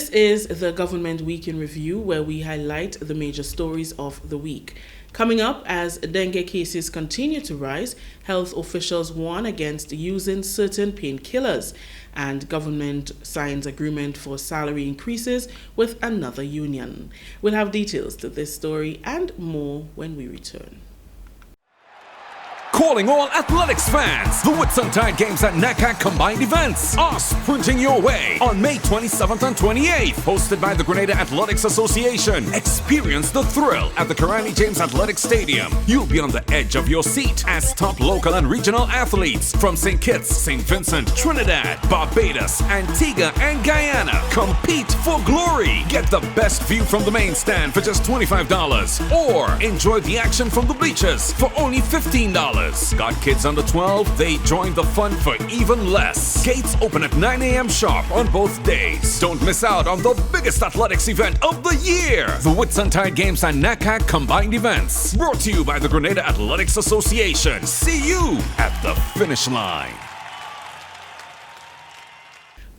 This is the Government Week in Review, where we highlight the major stories of the week. Coming up, as dengue cases continue to rise, health officials warn against using certain painkillers, and government signs agreement for salary increases with another union. We'll have details to this story and more when we return. Calling all athletics fans, the Whitsuntide Games at NETCAT combined events are sprinting your way on May 27th and 28th, hosted by the Grenada Athletics Association. Experience the thrill at the Carani James Athletic Stadium. You'll be on the edge of your seat as top local and regional athletes from St. Kitts, St. Vincent, Trinidad, Barbados, Antigua, and Guyana compete for glory. Get the best view from the main stand for just $25, or enjoy the action from the bleachers for only $15. Got kids under 12? They join the fun for even less. Gates open at 9 a.m. sharp on both days. Don't miss out on the biggest athletics event of the year, the Whitsuntide Games and NETCAT combined events. Brought to you by the Grenada Athletics Association. See you at the finish line.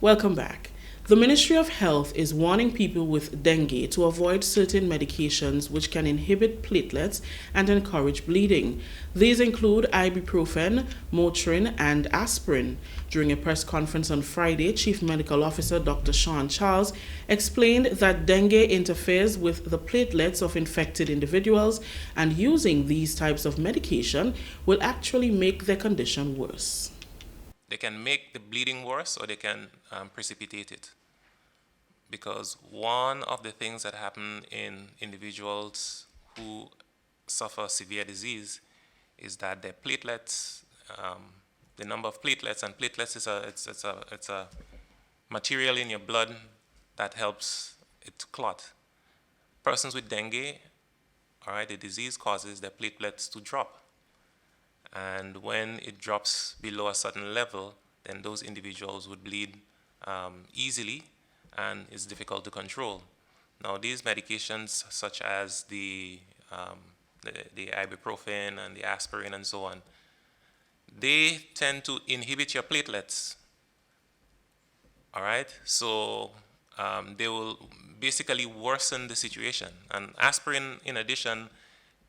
Welcome back. The Ministry of Health is warning people with dengue to avoid certain medications which can inhibit platelets and encourage bleeding. These include ibuprofen, Motrin, and aspirin. During a press conference on Friday, Chief Medical Officer Dr. Sean Charles explained that dengue interferes with the platelets of infected individuals, and using these types of medication will actually make their condition worse. They can make the bleeding worse, or they can precipitate it. Because one of the things that happen in individuals who suffer severe disease is that their platelets, the number of platelets, and platelets is it's a material in your blood that helps it to clot. Persons with dengue, all right, the disease causes their platelets to drop. And when it drops below a certain level, then those individuals would bleed easily, and it's difficult to control. Now, these medications, such as the ibuprofen and the aspirin and so on, they tend to inhibit your platelets. All right, so they will basically worsen the situation. And aspirin, in addition,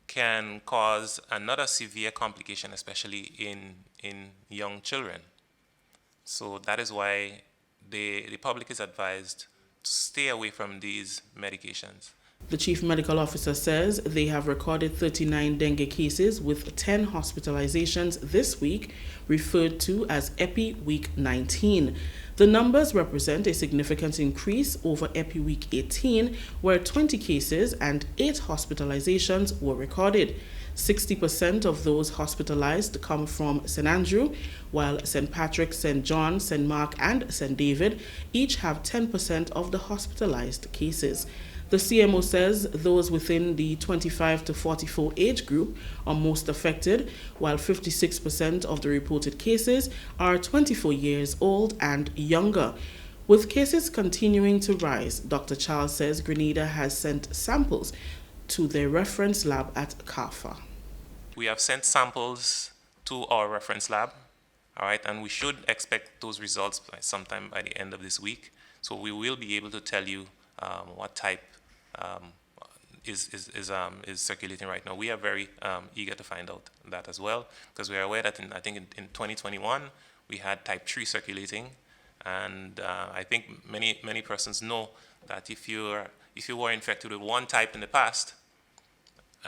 can cause another severe complication, especially in young children. So that is why the public is advised to stay away from these medications. The Chief Medical Officer says they have recorded 39 dengue cases with 10 hospitalizations this week, referred to as Epi Week 19. The numbers represent a significant increase over Epi Week 18, where 20 cases and 8 hospitalizations were recorded. 60% of those hospitalized come from St. Andrew, while St. Patrick, St. John, St. Mark, and St. David each have 10% of the hospitalized cases. The CMO says those within the 25 to 44 age group are most affected, while 56% of the reported cases are 24 years old and younger. With cases continuing to rise, Dr. Charles says Grenada has sent samples to their reference lab at CAFA. We have sent samples to our reference lab, all right, and we should expect those results sometime by the end of this week. So we will be able to tell you what type is circulating right now. We are very eager to find out that as well, because we are aware that in 2021 we had type 3 circulating, and I think many persons know that if you were infected with one type in the past,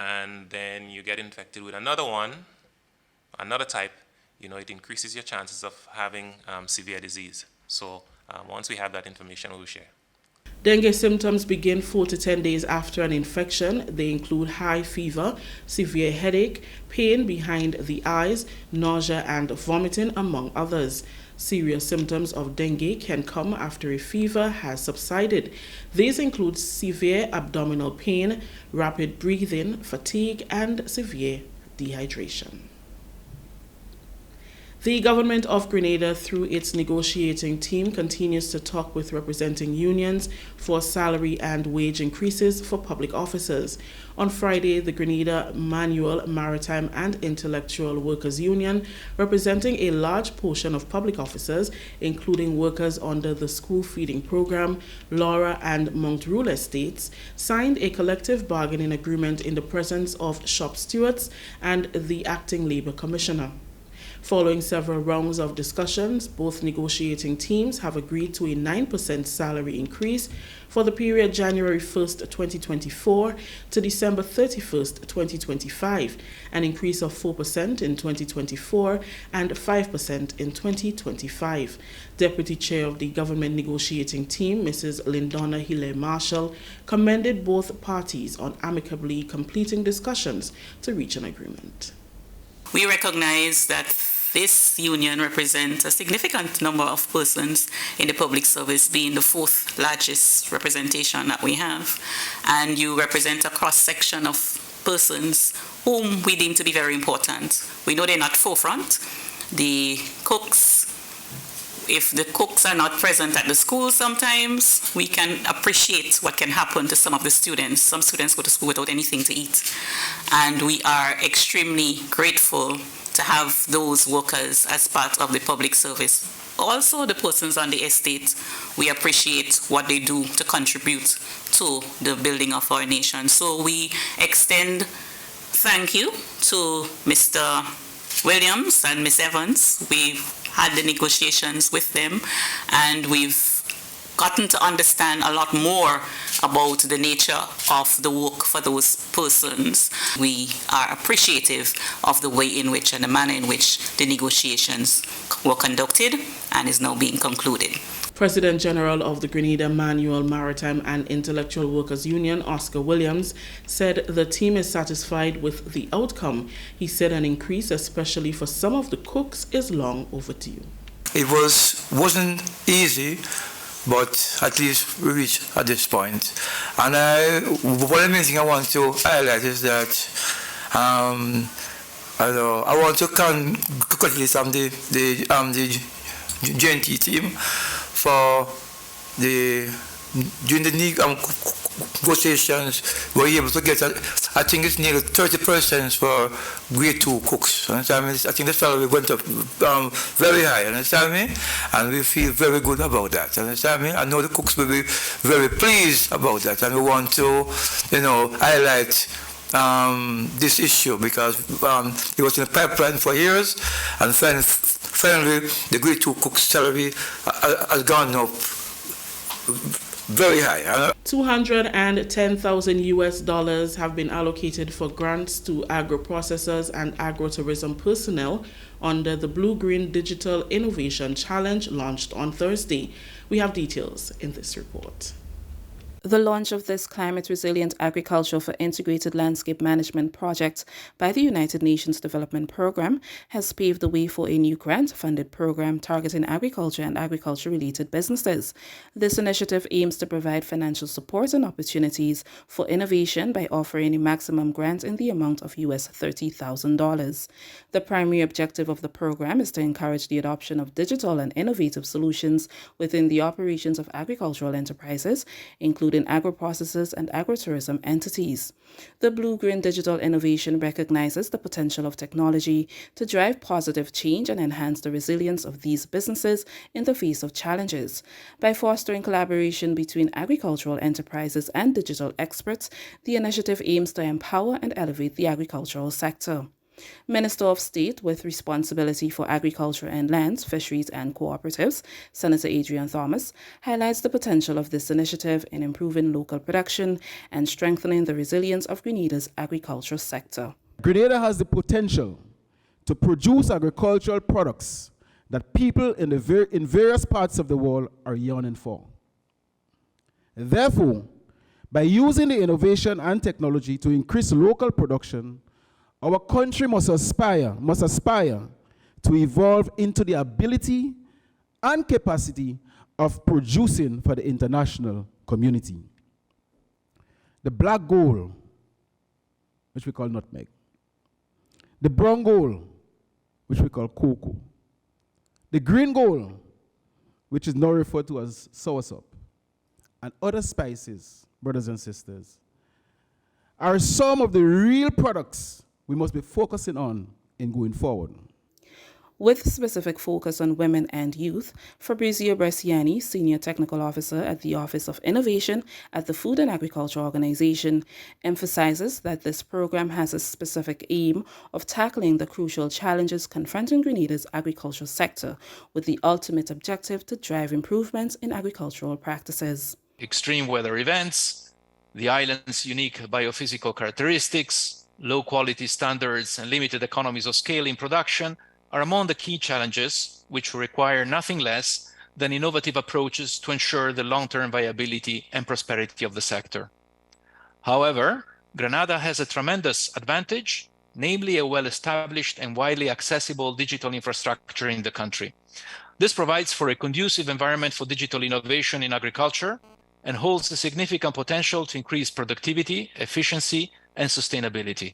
and then you get infected with another type, it increases your chances of having severe disease. So once we have that information, we will share. Dengue symptoms begin 4 to 10 days after an infection. They include high fever, severe headache, pain behind the eyes, nausea, and vomiting, among others. Serious symptoms of dengue can come after a fever has subsided. These include severe abdominal pain, rapid breathing, fatigue, and severe dehydration. The government of Grenada, through its negotiating team, continues to talk with representing unions for salary and wage increases for public officers. On Friday, the Grenada Manual, Maritime and Intellectual Workers Union, representing a large portion of public officers, including workers under the school feeding program, Laura and Mount Rule estates, signed a collective bargaining agreement in the presence of shop stewards and the acting Labour Commissioner. Following several rounds of discussions, both negotiating teams have agreed to a 9% salary increase for the period January 1st, 2024 to December 31st, 2025, an increase of 4% in 2024 and 5% in 2025. Deputy Chair of the Government Negotiating Team, Mrs. Lindona Hilaire Marshall, commended both parties on amicably completing discussions to reach an agreement. We recognize that this union represents a significant number of persons in the public service, being the fourth largest representation that we have. And you represent a cross-section of persons whom we deem to be very important. We know they're not forefront. The cooks, if the cooks are not present at the school sometimes, we can appreciate what can happen to some of the students. Some students go to school without anything to eat. And we are extremely grateful to have those workers as part of the public service. Also, the persons on the estate, we appreciate what they do to contribute to the building of our nation. So we extend thank you to Mr. Williams and Ms. Evans. We've had the negotiations with them, and we've gotten to understand a lot more about the nature of the work for those persons. We are appreciative of the way in which and the manner in which the negotiations were conducted and is now being concluded. President General of the Grenada Manual, Maritime and Intellectual Workers Union, Oscar Williams, said the team is satisfied with the outcome. He said an increase, especially for some of the cooks, is long overdue. It wasn't easy, but at least we reached at this point. And one of the main things I want to highlight is that I want to congratulate the GNT team for during the negotiations, we were able to get, I think it's nearly 30% for grade 2 cooks. Understand me? I think the salary went up very high, understand me? And we feel very good about that, understand me? I know the cooks will be very pleased about that, and we want to, highlight this issue because it was in the pipeline for years, and finally the grade 2 cook's salary has gone up very high. $210,000 have been allocated for grants to agro-processors and agro-tourism personnel under the Blue-Green Digital Innovation Challenge launched on Thursday. We have details in this report. The launch of this climate-resilient agriculture for integrated landscape management project by the United Nations Development Programme has paved the way for a new grant-funded program targeting agriculture and agriculture-related businesses. This initiative aims to provide financial support and opportunities for innovation by offering a maximum grant in the amount of US $30,000. The primary objective of the program is to encourage the adoption of digital and innovative solutions within the operations of agricultural enterprises, including agro-processors and agro-tourism entities. The Blue-Green Digital Innovation recognizes the potential of technology to drive positive change and enhance the resilience of these businesses in the face of challenges. By fostering collaboration between agricultural enterprises and digital experts, the initiative aims to empower and elevate the agricultural sector. Minister of State with responsibility for agriculture and lands, fisheries and cooperatives, Senator Adrian Thomas, highlights the potential of this initiative in improving local production and strengthening the resilience of Grenada's agricultural sector. Grenada has the potential to produce agricultural products that people in various parts of the world are yearning for. Therefore, by using the innovation and technology to increase local production, our country must aspire to evolve into the ability and capacity of producing for the international community. The black gold, which we call nutmeg. The brown gold, which we call cocoa. The green gold, which is now referred to as soursop, and other spices, brothers and sisters, are some of the real products we must be focusing on in going forward. With specific focus on women and youth, Fabrizio Bresciani, Senior Technical Officer at the Office of Innovation at the Food and Agriculture Organization, emphasizes that this program has a specific aim of tackling the crucial challenges confronting Grenada's agricultural sector, with the ultimate objective to drive improvements in agricultural practices. Extreme weather events, the island's unique biophysical characteristics, low quality standards, and limited economies of scale in production are among the key challenges which require nothing less than innovative approaches to ensure the long-term viability and prosperity of the sector. However, Grenada has a tremendous advantage, namely a well-established and widely accessible digital infrastructure in the country. This provides for a conducive environment for digital innovation in agriculture and holds a significant potential to increase productivity, efficiency, and sustainability.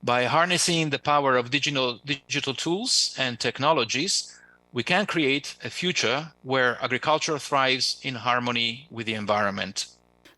By harnessing the power of digital tools and technologies, we can create a future where agriculture thrives in harmony with the environment.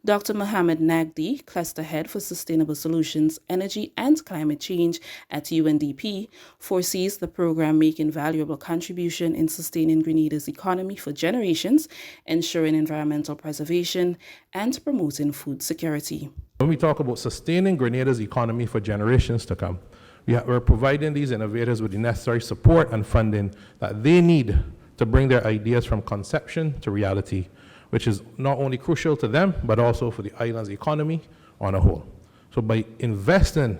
Dr. Mohamed Nagdi, Cluster Head for Sustainable Solutions, Energy and Climate Change at UNDP, foresees the program making valuable contribution in sustaining Grenada's economy for generations, ensuring environmental preservation, and promoting food security. When we talk about sustaining Grenada's economy for generations to come, we're providing these innovators with the necessary support and funding that they need to bring their ideas from conception to reality, which is not only crucial to them, but also for the island's economy on a whole. So by investing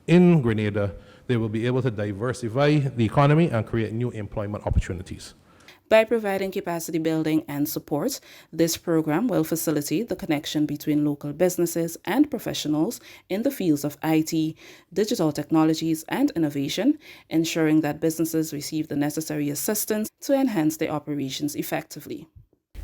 in Grenada, they will be able to diversify the economy and create new employment opportunities. By providing capacity building and support, this program will facilitate the connection between local businesses and professionals in the fields of IT, digital technologies, and innovation, ensuring that businesses receive the necessary assistance to enhance their operations effectively.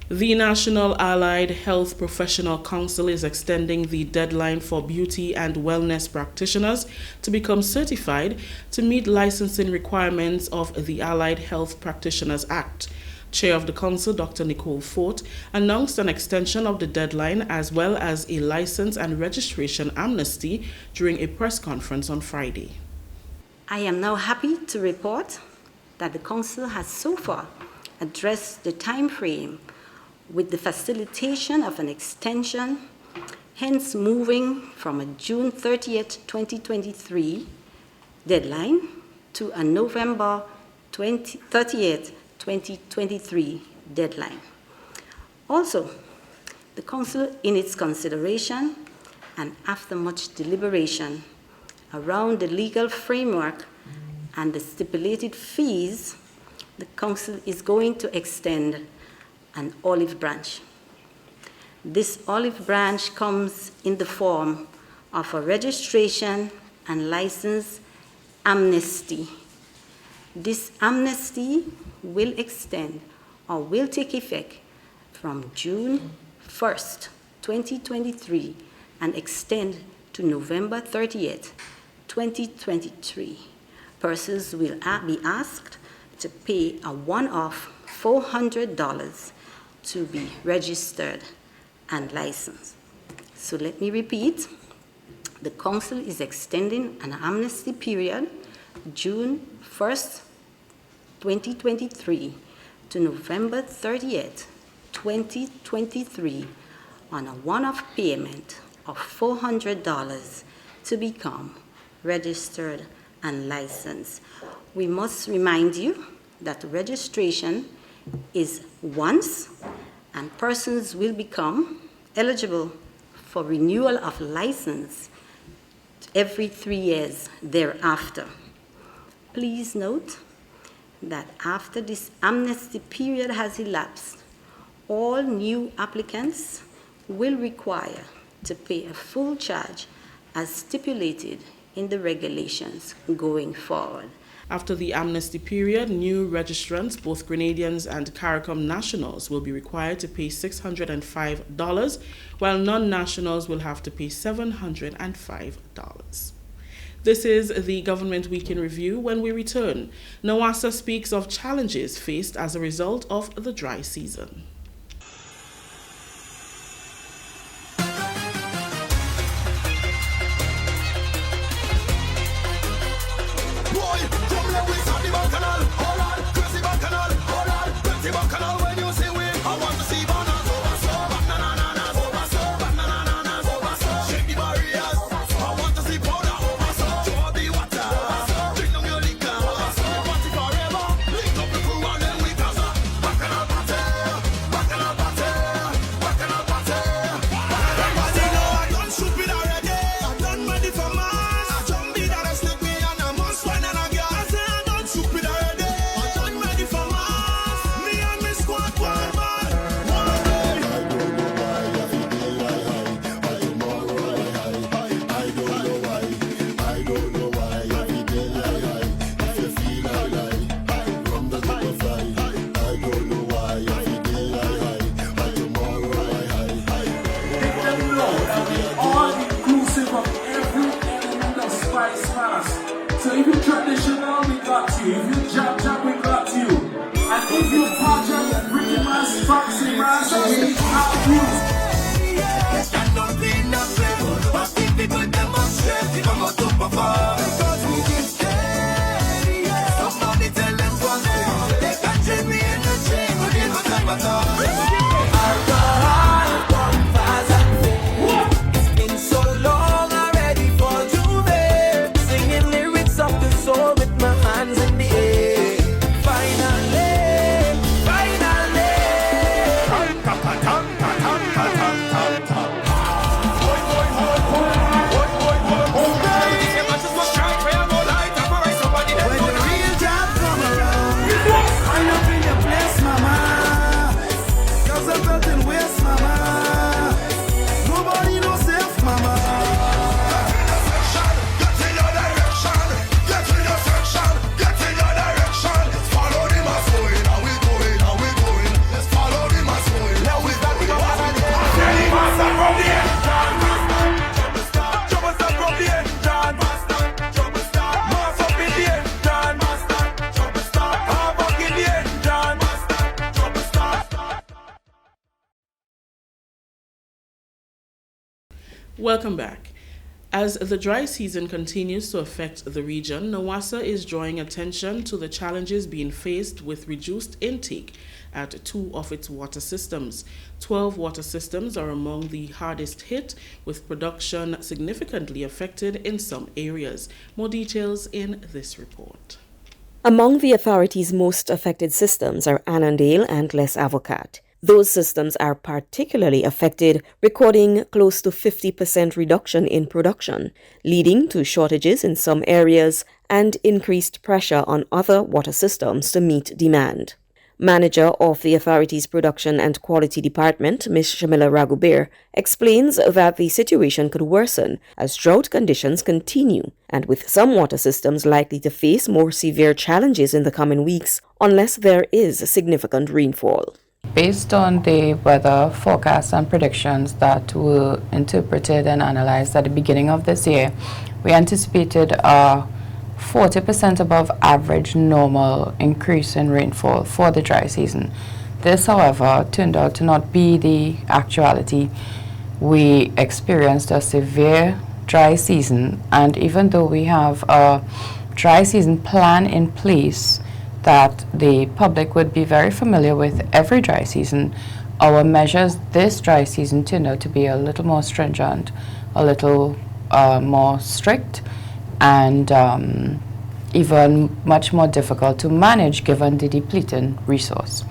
The National Allied Health Professional Council is extending the deadline for beauty and wellness practitioners to become certified to meet licensing requirements of the Allied Health Practitioners Act. Chair of the Council, Dr. Nicole Fort, announced an extension of the deadline as well as a license and registration amnesty during a press conference on Friday. I am now happy to report that the Council has so far addressed the time frame with the facilitation of an extension, hence moving from a June 30th, 2023 deadline to a November 30th, 2023 deadline. Also, the Council, in its consideration and after much deliberation around the legal framework and the stipulated fees, the Council is going to extend an olive branch. This olive branch comes in the form of a registration and license amnesty. This amnesty will extend or will take effect from June 1st, 2023 and extend to November 30th, 2023. Persons will be asked to pay a one-off $400 to be registered and licensed. So let me repeat. The Council is extending an amnesty period June 1st, 2023 to November 30th, 2023 on a one-off payment of $400 to become registered and licensed. We must remind you that registration is once, and persons will become eligible for renewal of license every 3 years thereafter. Please note that after this amnesty period has elapsed, all new applicants will require to pay a full charge as stipulated in the regulations going forward. After the amnesty period, new registrants, both Grenadians and CARICOM nationals, will be required to pay $605, while non-nationals will have to pay $705. This is the Government Week in Review. When we return, NOWASA speaks of challenges faced as a result of the dry season. So if you traditional, we got you. If you jab, we got you. And if you project, Ricky Mass, Foxy Mass, we have you. Stand up in the flame, but if people demonstrate, come out to perform. Because we get steady, somebody tell them one thing. They can train me in the chain, but they don't time at all. Welcome back. As the dry season continues to affect the region, NOWASA is drawing attention to the challenges being faced with reduced intake at 2 of its water systems. 12 water systems are among the hardest hit, with production significantly affected in some areas. More details in this report. Among the authority's most affected systems are Annandale and Les Avocats. Those systems are particularly affected, recording close to 50% reduction in production, leading to shortages in some areas and increased pressure on other water systems to meet demand. Manager of the authority's Production and Quality Department, Ms. Shamila Raghubir, explains that the situation could worsen as drought conditions continue, and with some water systems likely to face more severe challenges in the coming weeks unless there is significant rainfall. Based on the weather forecasts and predictions that were interpreted and analyzed at the beginning of this year, we anticipated a 40% above average normal increase in rainfall for the dry season. This, however, turned out to not be the actuality. We experienced a severe dry season, and even though we have a dry season plan in place that the public would be very familiar with every dry season, our measures this dry season turned out to be a little more stringent, a little more strict, and even much more difficult to manage given the depleting resource.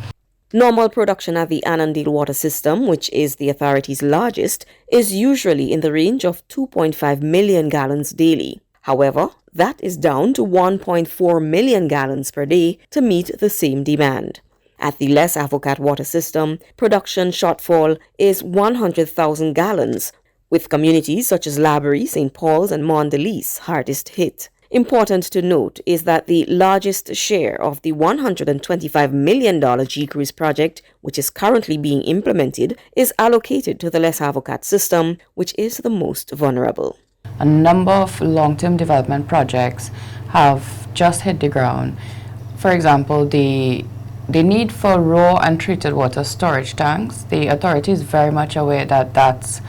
Normal production at the Annandale water system, which is the authority's largest, is usually in the range of 2.5 million gallons daily. However, that is down to 1.4 million gallons per day to meet the same demand. At the Les Avocats water system, production shortfall is 100,000 gallons, with communities such as Laborie, St. Paul's and Mondelez hardest hit. Important to note is that the largest share of the $125 million GIS project, which is currently being implemented, is allocated to the Les Avocats system, which is the most vulnerable. a number of long-term development projects have just hit the ground. For example, the need for raw and treated water storage tanks, the authority is very much aware that that's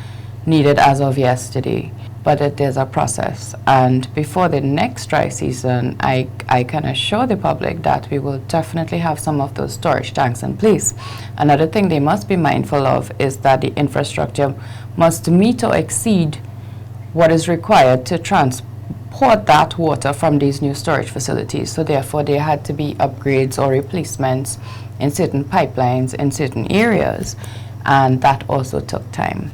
needed as of yesterday, but it is a process. And before the next dry season, I can assure the public that we will definitely have some of those storage tanks in place. Another thing they must be mindful of is that the infrastructure must meet or exceed what is required to transport that water from these new storage facilities. So therefore, there had to be upgrades or replacements in certain pipelines in certain areas, and that also took time.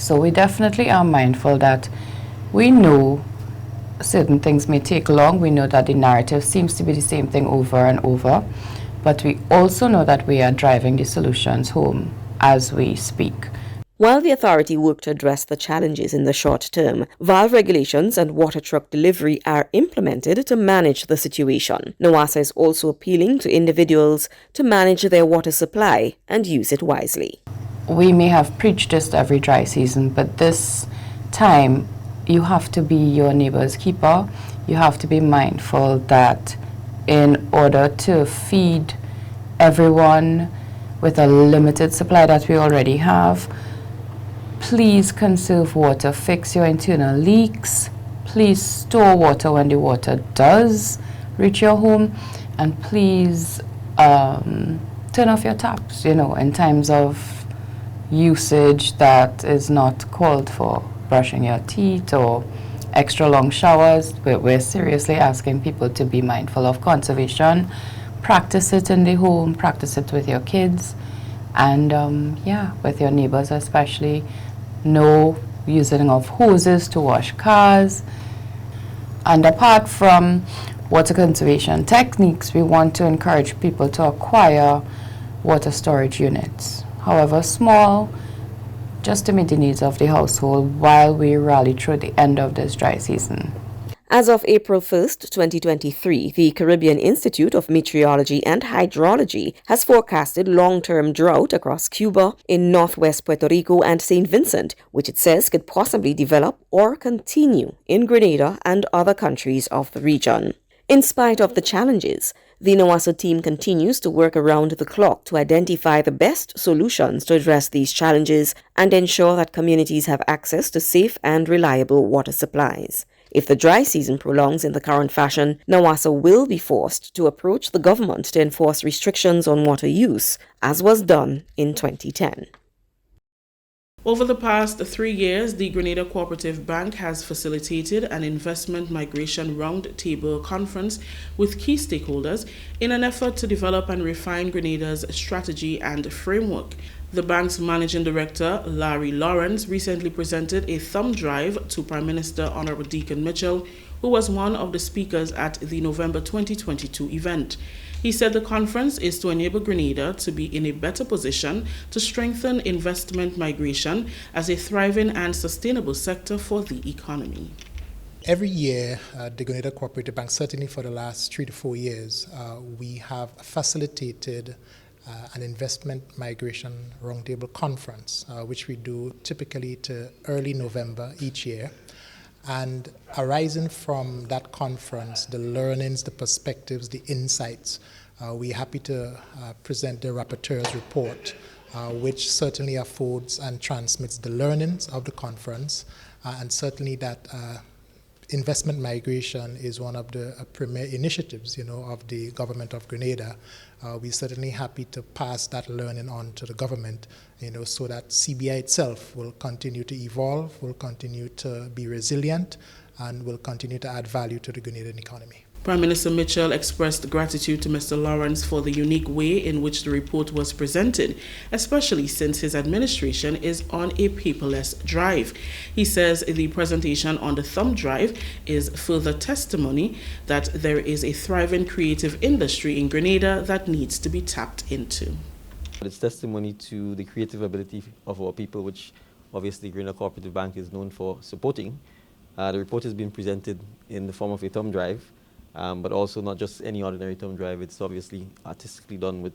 So we definitely are mindful that we know certain things may take long. We know that the narrative seems to be the same thing over and over, but we also know that we are driving the solutions home as we speak. While the authority worked to address the challenges in the short term, valve regulations and water truck delivery are implemented to manage the situation. NOASA is also appealing to individuals to manage their water supply and use it wisely. We may have preached this every dry season, but this time you have to be your neighbor's keeper. You have to be mindful that in order to feed everyone with a limited supply that we already have, please conserve water, fix your internal leaks, please store water when the water does reach your home, and please turn off your taps, in times of usage that is not called for, brushing your teeth or extra long showers. We're seriously asking people to be mindful of conservation. Practice it in the home, practice it with your kids, and with your neighbors especially. No using of hoses to wash cars. And apart from water conservation techniques, we want to encourage people to acquire water storage units, however small, just to meet the needs of the household while we rally through the end of this dry season. As of April 1st, 2023, the Caribbean Institute of Meteorology and Hydrology has forecasted long-term drought across Cuba, in northwest Puerto Rico and St. Vincent, which it says could possibly develop or continue in Grenada and other countries of the region. In spite of the challenges, the NOASA team continues to work around the clock to identify the best solutions to address these challenges and ensure that communities have access to safe and reliable water supplies. If the dry season prolongs in the current fashion, NOASA will be forced to approach the government to enforce restrictions on water use, as was done in 2010. Over the past 3 years, the Grenada Cooperative Bank has facilitated an investment migration roundtable conference with key stakeholders in an effort to develop and refine Grenada's strategy and framework. The bank's managing director, Larry Lawrence, recently presented a thumb drive to Prime Minister Honorable Deacon Mitchell, who was one of the speakers at the November 2022 event. He said the conference is to enable Grenada to be in a better position to strengthen investment migration as a thriving and sustainable sector for the economy. Every year, the Grenada Cooperative Bank, certainly for the last 3 to 4 years, we have facilitated an investment migration roundtable conference, which we do typically to early November each year. And arising from that conference, the learnings, the perspectives, the insights, we're happy to present the rapporteur's report, which certainly affords and transmits the learnings of the conference, and certainly that investment migration is one of the premier initiatives, of the government of Grenada. We're certainly happy to pass that learning on to the government, so that CBI itself will continue to evolve, will continue to be resilient, and will continue to add value to the Grenadian economy. Prime Minister Mitchell expressed gratitude to Mr. Lawrence for the unique way in which the report was presented, especially since his administration is on a paperless drive. He says the presentation on the thumb drive is further testimony that there is a thriving creative industry in Grenada that needs to be tapped into. It's testimony to the creative ability of our people, which obviously Grenada Cooperative Bank is known for supporting. The report has been presented in the form of a thumb drive, but also not just any ordinary thumb drive. It's obviously artistically done with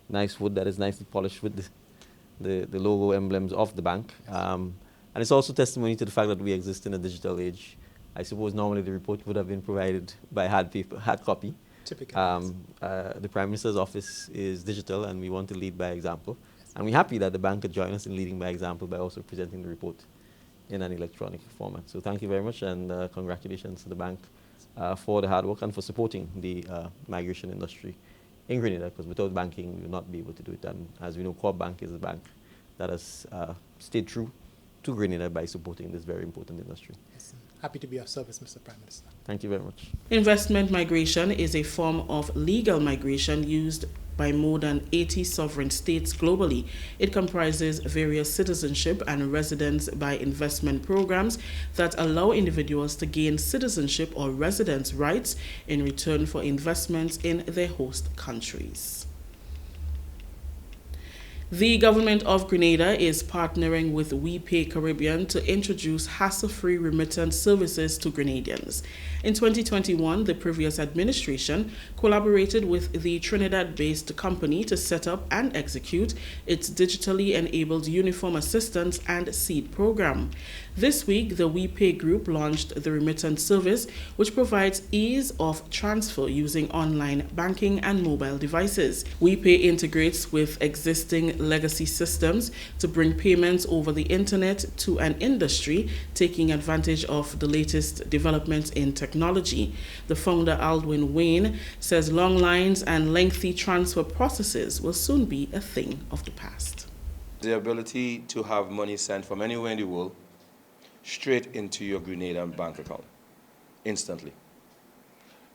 nice wood that is nicely polished with the logo emblems of the bank. And it's also testimony to the fact that we exist in a digital age. I suppose normally the report would have been provided by hard copy. Typical. The Prime Minister's office is digital, and we want to lead by example. Yes. And we're happy that the bank could join us in leading by example by also presenting the report in an electronic format. So thank you very much, and congratulations to the bank for the hard work and for supporting the migration industry in Grenada, because without banking, we will not be able to do it. And as we know, Corp Bank is a bank that has stayed true to Grenada by supporting this very important industry. Yes. Happy to be of service, Mr. Prime Minister. Thank you very much. Investment migration is a form of legal migration used by more than 80 sovereign states globally. It comprises various citizenship and residence by investment programs that allow individuals to gain citizenship or residence rights in return for investments in their host countries. The government of Grenada is partnering with WePay Caribbean to introduce hassle-free remittance services to Grenadians. In 2021, the previous administration collaborated with the Trinidad-based company to set up and execute its digitally enabled Uniform Assistance and Seed program. This week, the WePay group launched the remittance service, which provides ease of transfer using online banking and mobile devices. WePay integrates with existing legacy systems to bring payments over the internet to an industry taking advantage of the latest developments in technology. The founder, Aldwin Wayne, says long lines and lengthy transfer processes will soon be a thing of the past. The ability to have money sent from anywhere in the world straight into your Grenadian bank account, instantly,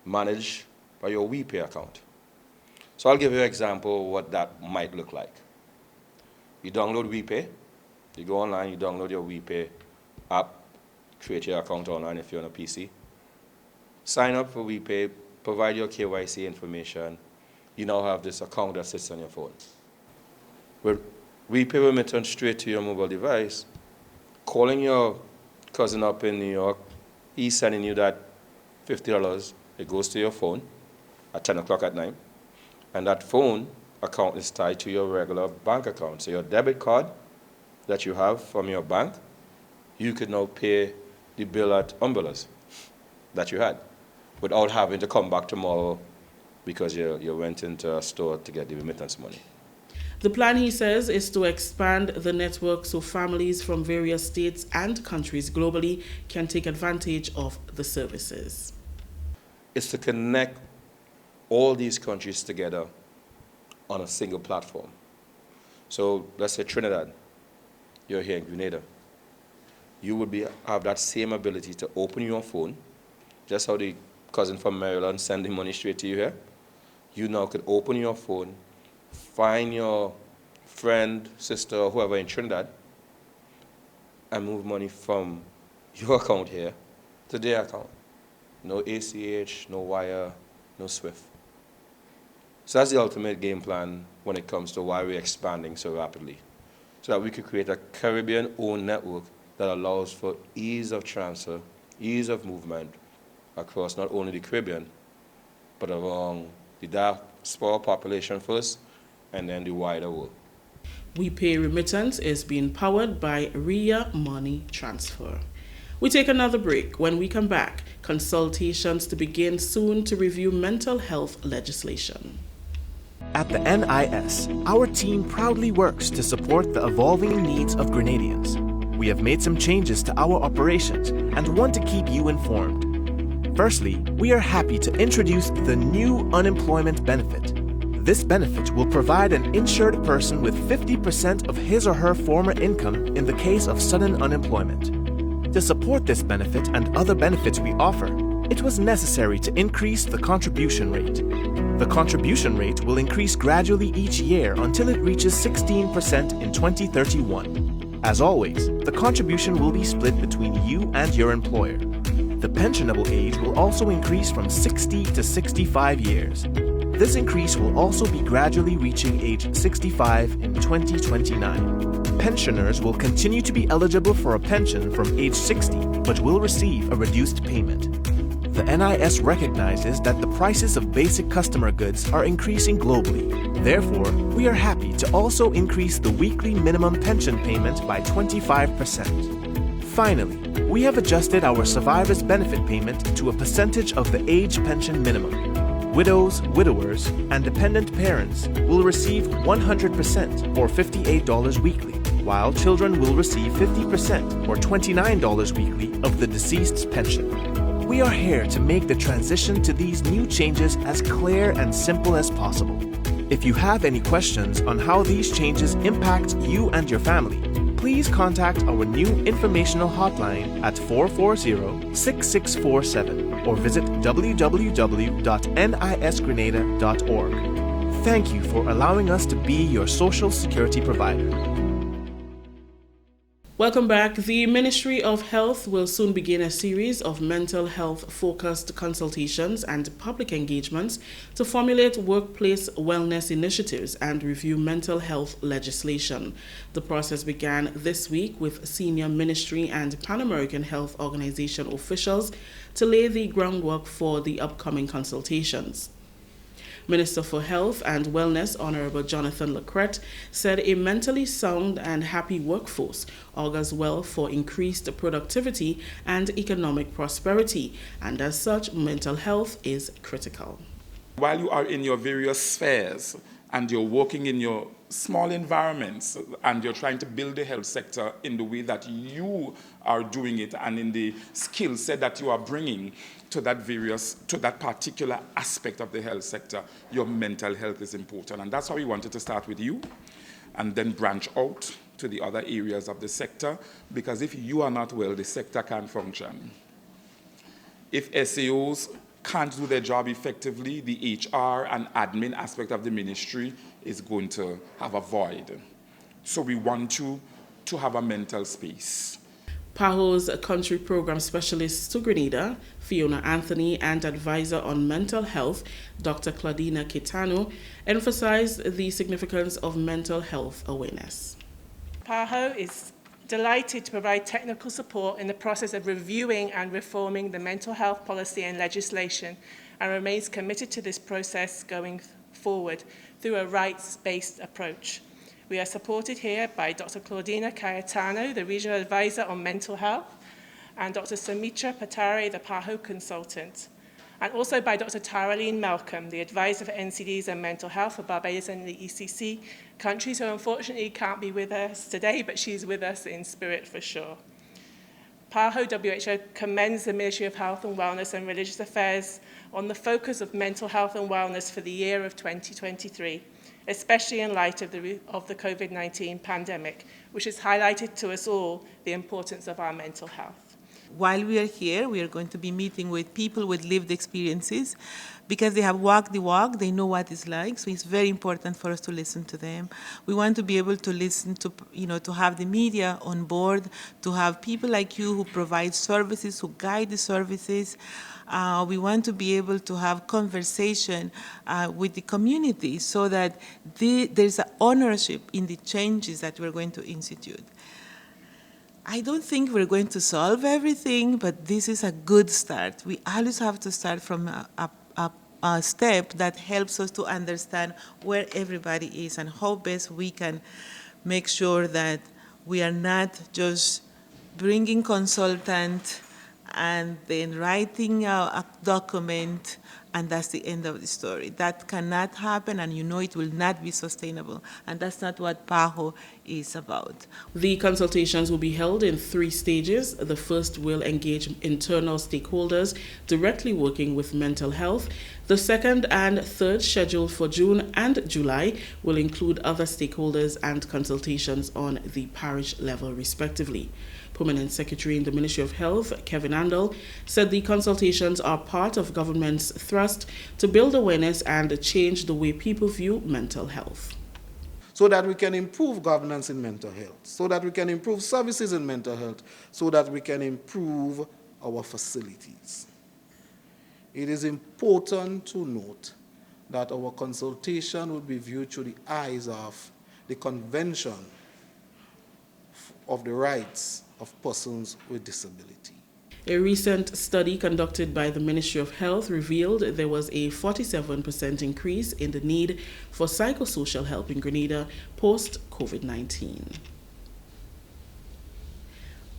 managed by your WePay account. So I'll give you an example of what that might look like. You download WePay, you go online, you download your WePay app, create your account online if you're on a PC, sign up for WePay, provide your KYC information, you now have this account that sits on your phone. With WePay remittance straight to your mobile device, calling your cousin up in New York, he's sending you that $50, it goes to your phone at 10 o'clock at night, and that phone account is tied to your regular bank account. So your debit card that you have from your bank, you could now pay the bill at Umbrellas that you had without having to come back tomorrow because you went into a store to get the remittance money. The plan, he says, is to expand the network so families from various states and countries globally can take advantage of the services. It's to connect all these countries together on a single platform. So let's say Trinidad, you're here in Grenada. You would have that same ability to open your phone, just how the cousin from Maryland sending money straight to you here. You now could open your phone, find your friend, sister, or whoever in Trinidad, and move money from your account here to their account. No ACH, no wire, no SWIFT. So that's the ultimate game plan when it comes to why we're expanding so rapidly, so that we could create a Caribbean-owned network that allows for ease of transfer, ease of movement across not only the Caribbean, but along the diaspora population first, and then the wider world. WePay Remittance is being powered by RIA Money Transfer. We take another break. When we come back, consultations to begin soon to review mental health legislation. At the NIS, our team proudly works to support the evolving needs of Grenadians. We have made some changes to our operations and want to keep you informed. Firstly, we are happy to introduce the new unemployment benefit. This benefit will provide an insured person with 50% of his or her former income in the case of sudden unemployment. To support this benefit and other benefits we offer, it was necessary to increase the contribution rate. The contribution rate will increase gradually each year until it reaches 16% in 2031. As always, the contribution will be split between you and your employer. The pensionable age will also increase from 60 to 65 years. This increase will also be gradually reaching age 65 in 2029. Pensioners will continue to be eligible for a pension from age 60, but will receive a reduced payment. The NIS recognizes that the prices of basic customer goods are increasing globally. Therefore, we are happy to also increase the weekly minimum pension payment by 25%. Finally, we have adjusted our survivors' benefit payment to a percentage of the age pension minimum. Widows, widowers, and dependent parents will receive 100% or $58 weekly, while children will receive 50% or $29 weekly of the deceased's pension. We are here to make the transition to these new changes as clear and simple as possible. If you have any questions on how these changes impact you and your family, please contact our new informational hotline at 440-6647 or visit www.nisgrenada.org. Thank you for allowing us to be your social security provider. Welcome back. The Ministry of Health will soon begin a series of mental health focused consultations and public engagements to formulate workplace wellness initiatives and review mental health legislation. The process began this week with senior ministry and Pan American Health Organization officials to lay the groundwork for the upcoming consultations. Minister for Health and Wellness, Honorable Jonathan Lacrette, said a mentally sound and happy workforce augurs well for increased productivity and economic prosperity, and as such, mental health is critical. While you are in your various spheres and you're working in your small environments and you're trying to build the health sector in the way that you are doing it and in the skill set that you are bringing to that particular aspect of the health sector, your mental health is important. And that's why we wanted to start with you and then branch out to the other areas of the sector, because if you are not well, the sector can't function. If SAOs can't do their job effectively, the HR and admin aspect of the ministry is going to have a void. So we want you to have a mental space. PAHO's country program specialist to Grenada, Fiona Anthony, and advisor on mental health, Dr. Claudina Kitano, emphasized the significance of mental health awareness. PAHO is delighted to provide technical support in the process of reviewing and reforming the mental health policy and legislation, and remains committed to this process going forward through a rights-based approach. We are supported here by Dr. Claudina Cayetano, the Regional Advisor on Mental Health, and Dr. Sumitra Patare, the PAHO Consultant, and also by Dr. Taraline Malcolm, the Advisor for NCDs and Mental Health for Barbados and the ECC countries, who unfortunately can't be with us today, but she's with us in spirit for sure. PAHO WHO commends the Ministry of Health and Wellness and Religious Affairs on the focus of mental health and wellness for the year of 2023, especially in light of the COVID-19 pandemic, which has highlighted to us all the importance of our mental health. While we are here, we are going to be meeting with people with lived experiences, because they have walked the walk, they know what it's like, so it's very important for us to listen to them. We want to be able to listen to, to have the media on board, to have people like you who provide services, who guide the services. We want to be able to have conversation with the community so that there's an ownership in the changes that we're going to institute. I don't think we're going to solve everything, but this is a good start. We always have to start from a step that helps us to understand where everybody is and how best we can make sure that we are not just bringing consultant and then writing a document, and that's the end of the story. That cannot happen, and it will not be sustainable. And that's not what PAHO is about. The consultations will be held in 3 stages. The first will engage internal stakeholders directly working with mental health. The second and third, scheduled for June and July, will include other stakeholders and consultations on the parish level, respectively. Permanent Secretary in the Ministry of Health, Kevin Andel, said the consultations are part of government's thrust to build awareness and change the way people view mental health. So that we can improve governance in mental health, so that we can improve services in mental health, so that we can improve our facilities. It is important to note that our consultation will be viewed through the eyes of the Convention of the Rights of Persons with Disability. A recent study conducted by the Ministry of Health revealed there was a 47% increase in the need for psychosocial help in Grenada post-COVID-19.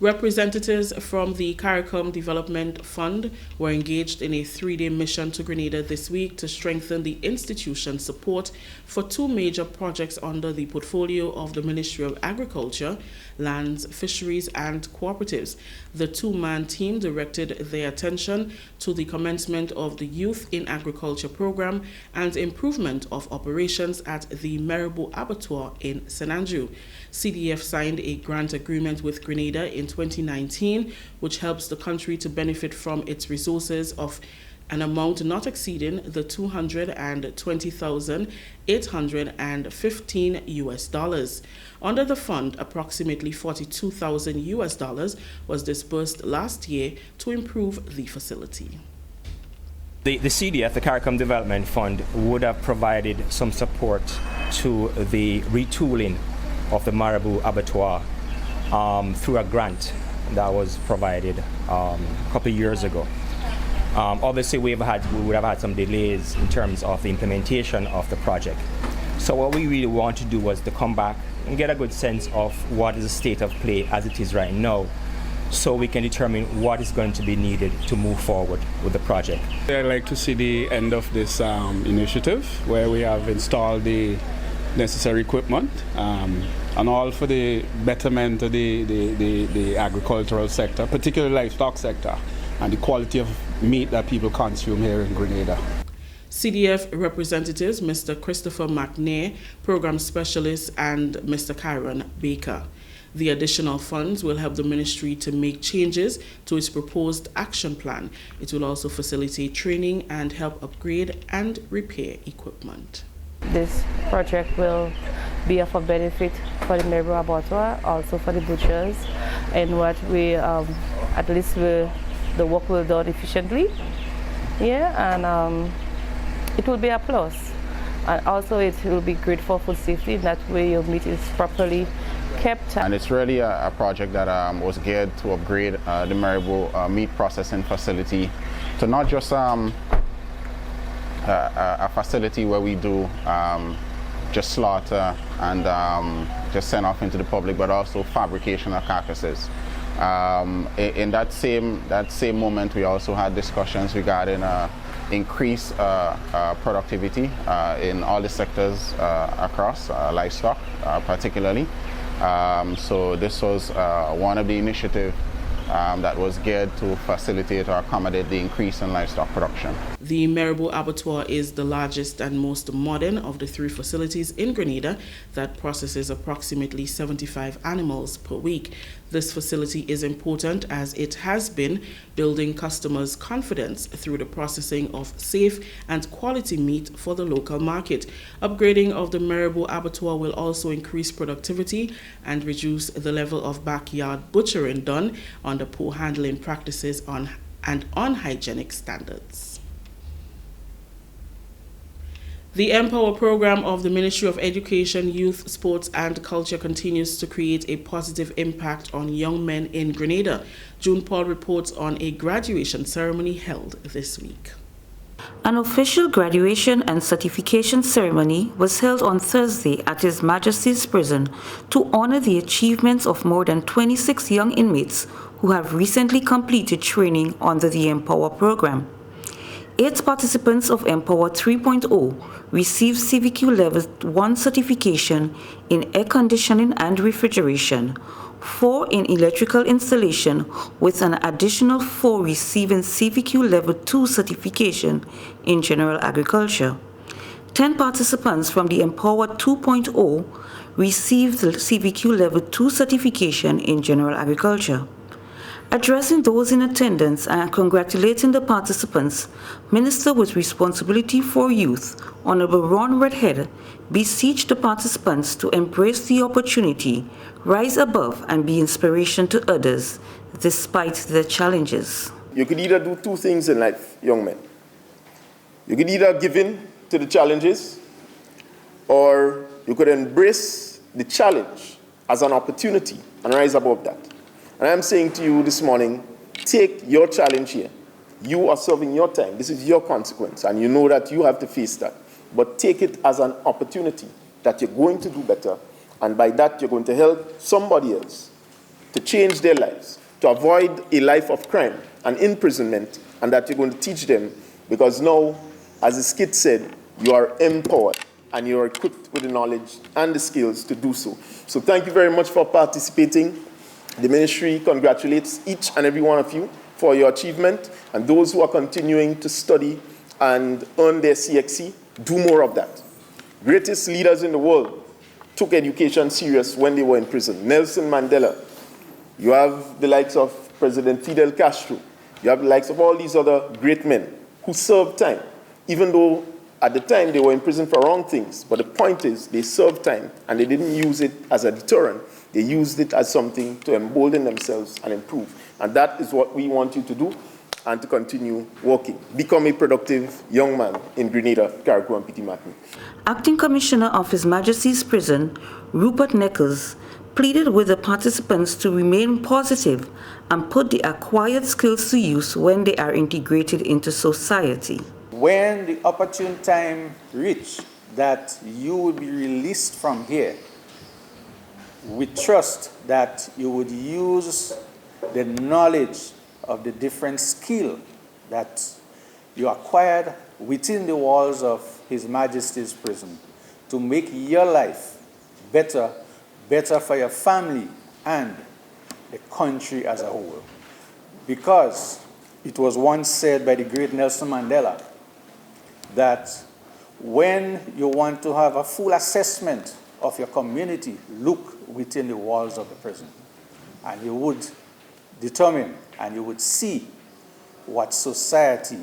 Representatives from the CARICOM Development Fund were engaged in a 3-day mission to Grenada this week to strengthen the institution's support for 2 major projects under the portfolio of the Ministry of Agriculture, Lands, Fisheries and Cooperatives. The 2-man team directed their attention to the commencement of the Youth in Agriculture program and improvement of operations at the Marabou Abattoir in St. Andrew. CDF signed a grant agreement with Grenada in 2019, which helps the country to benefit from its resources of an amount not exceeding the $220,815 Under the fund, approximately $42,000 was disbursed last year to improve the facility. The CDF, the CARICOM Development Fund, would have provided some support to the retooling of the Marabou Abattoir through a grant that was provided a couple of years ago. Obviously, we would have had some delays in terms of the implementation of the project. So what we really want to do was to come back and get a good sense of what is the state of play as it is right now, so we can determine what is going to be needed to move forward with the project. I'd like to see the end of this initiative, where we have installed the necessary equipment, and all for the betterment of the agricultural sector, particularly livestock sector, and the quality of meat that people consume here in Grenada. CDF representatives Mr. Christopher McNair, Program Specialist, and Mr. Kyron Baker. The additional funds will help the ministry to make changes to its proposed action plan. It will also facilitate training and help upgrade and repair equipment. This project will be of a benefit for the Marabou Abattoir, also for the butchers, and what we at least the work will be done efficiently. And it will be a plus. And also it will be great for food safety. That way your meat is properly kept. And it's really a project that was geared to upgrade the Marabou meat processing facility to not just a facility where we do just slaughter and just send off into the public, but also fabrication of carcasses. In that same moment, we also had discussions regarding increased productivity in all the sectors across livestock, particularly. So this was one of the initiatives that was geared to facilitate or accommodate the increase in livestock production. The Marabou Abattoir is the largest and most modern of the 3 facilities in Grenada that processes approximately 75 animals per week. This facility is important as it has been building customers' confidence through the processing of safe and quality meat for the local market. Upgrading of the Marabou Abattoir will also increase productivity and reduce the level of backyard butchering done under poor handling practices and unhygienic standards. The Empower program of the Ministry of Education, Youth, Sports and Culture continues to create a positive impact on young men in Grenada. June Paul reports on a graduation ceremony held this week. An official graduation and certification ceremony was held on Thursday at His Majesty's Prison to honor the achievements of more than 26 young inmates who have recently completed training under the Empower program. 8 participants of Empower 3.0 received CVQ Level 1 certification in air conditioning and refrigeration, 4 in electrical installation, with an additional 4 receiving CVQ Level 2 certification in general agriculture. 10 participants from the Empower 2.0 received the CVQ Level 2 certification in general agriculture. Addressing those in attendance and congratulating the participants, Minister with Responsibility for Youth, Honorable Ron Redhead, beseeched the participants to embrace the opportunity, rise above and be inspiration to others, despite the challenges. You could either do 2 things in life, young men. You could either give in to the challenges, or you could embrace the challenge as an opportunity and rise above that. And I'm saying to you this morning, take your challenge here. You are serving your time. This is your consequence, and you know that you have to face that. But take it as an opportunity that you're going to do better, and by that you're going to help somebody else to change their lives, to avoid a life of crime and imprisonment, and that you're going to teach them, because now, as the skit said, you are empowered and you are equipped with the knowledge and the skills to do so. So thank you very much for participating. The ministry congratulates each and every one of you for your achievement, and those who are continuing to study and earn their CXC, do more of that. Greatest leaders in the world took education serious when they were in prison. Nelson Mandela. You have the likes of President Fidel Castro. You have the likes of all these other great men who served time, even though at the time they were in prison for wrong things. But the point is, they served time, and they didn't use it as a deterrent. They used it as something to embolden themselves and improve. And that is what we want you to do, and to continue working. Become a productive young man in Grenada, Carriacou, and Petit Martinique. Acting Commissioner of His Majesty's Prison, Rupert Nichols, pleaded with the participants to remain positive and put the acquired skills to use when they are integrated into society. When the opportune time reaches that you will be released from here, we trust that you would use the knowledge of the different skill that you acquired within the walls of His Majesty's Prison to make your life better for your family and the country as a whole. Because it was once said by the great Nelson Mandela that when you want to have a full assessment of your community, look within the walls of the prison, and you would determine and you would see what society,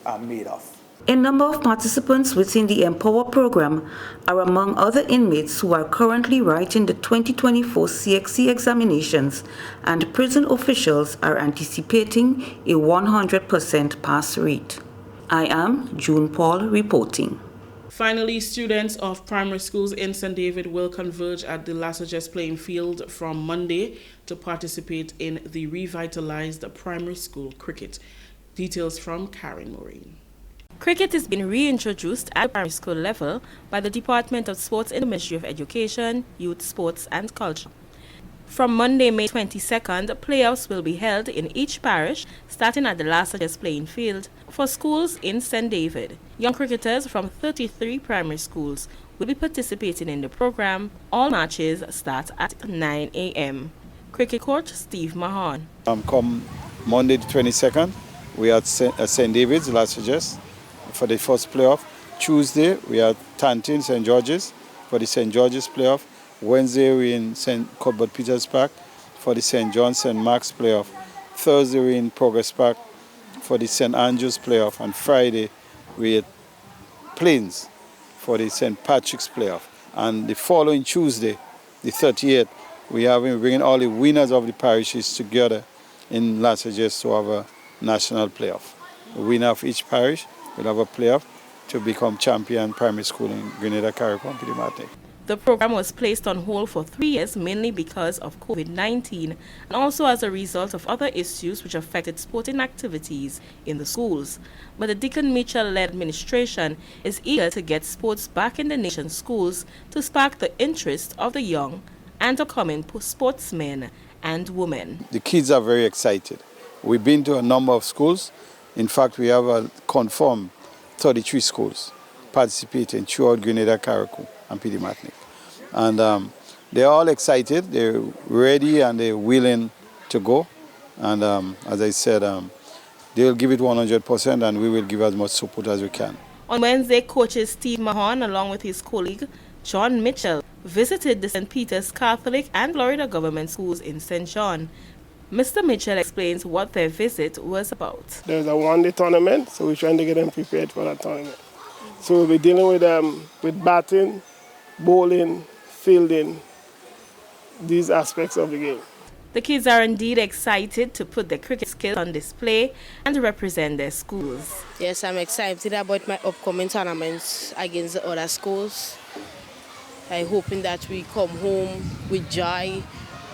are made of. A number of participants within the Empower program are among other inmates who are currently writing the 2024 CXC examinations, and prison officials are anticipating a 100% pass rate. I am June Paul reporting. Finally, students of primary schools in St. David will converge at the Lassages playing field from Monday to participate in the revitalized primary school cricket. Details from Karen Maureen. Cricket is being reintroduced at primary school level by the Department of Sports in the Ministry of Education, Youth, Sports and Culture. From Monday, May 22nd, playoffs will be held in each parish, starting at the Lassages playing field for schools in St. David. Young cricketers from 33 primary schools will be participating in the program. All matches start at 9 a.m. Cricket coach Steve Mahon. Come Monday the 22nd, we are at St. David's, Lassages, for the first playoff. Tuesday, we are at Tantin, St. George's, for the St. George's playoff. Wednesday, we're in St. Cuthbert Peters Park for the St. John St. Mark's playoff. Thursday, we're in Progress Park for the St. Andrew's playoff. And Friday, we're at Plains for the St. Patrick's playoff. And the following Tuesday, the 38th, we're bringing all the winners of the parishes together in Lassages to have a national playoff. The winner of each parish will have a playoff to become champion primary school in Grenada, Carriacou, and Petit Martinique. The program was placed on hold for 3 years, mainly because of COVID-19 and also as a result of other issues which affected sporting activities in the schools. But the Deacon Mitchell-led administration is eager to get sports back in the nation's schools to spark the interest of the young and upcoming sportsmen and women. The kids are very excited. We've been to a number of schools. In fact, we have a confirmed 33 schools participating throughout Grenada, Carriacou, and Petit Martinique. And they're all excited, they're ready and they're willing to go. And as I said, they'll give it 100% and we will give as much support as we can. On Wednesday, coaches Steve Mahon, along with his colleague John Mitchell, visited the St. Peter's Catholic and Florida government schools in St. John. Mr. Mitchell explains what their visit was about. There's a one-day tournament, so we're trying to get them prepared for that tournament. So we'll be dealing with batting, bowling, fielding, these aspects of the game. The kids are indeed excited to put their cricket skills on display and represent their schools. Yes, I'm excited about my upcoming tournaments against the other schools. I'm hoping that we come home with joy,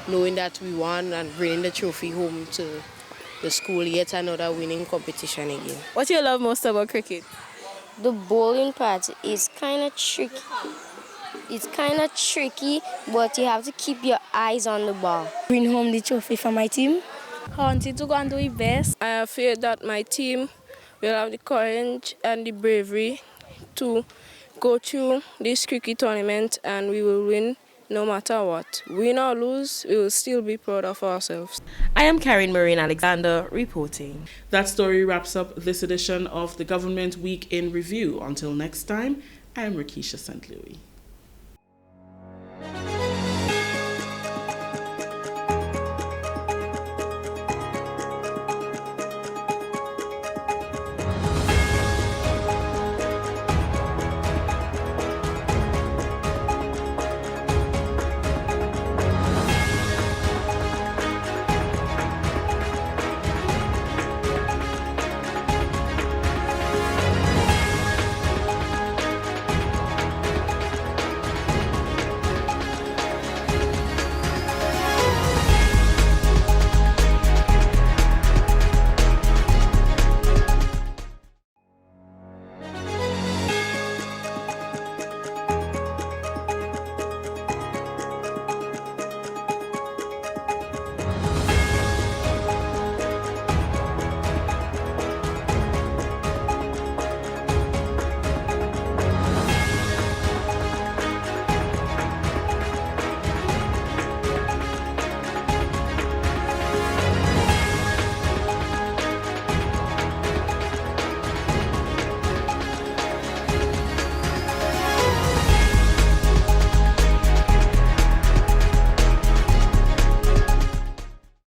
knowing that we won and bringing the trophy home to the school, yet another winning competition again. What do you love most about cricket? The bowling part is kind of tricky. It's kind of tricky, but you have to keep your eyes on the ball. Bring home the trophy for my team. I wanted to go and do my best. I have faith that my team will have the courage and the bravery to go through this cricket tournament, and we will win no matter what. Win or lose, we will still be proud of ourselves. I am Karen Marine Alexander reporting. That story wraps up this edition of the Government Week in Review. Until next time, I am Rakisha St. Louis.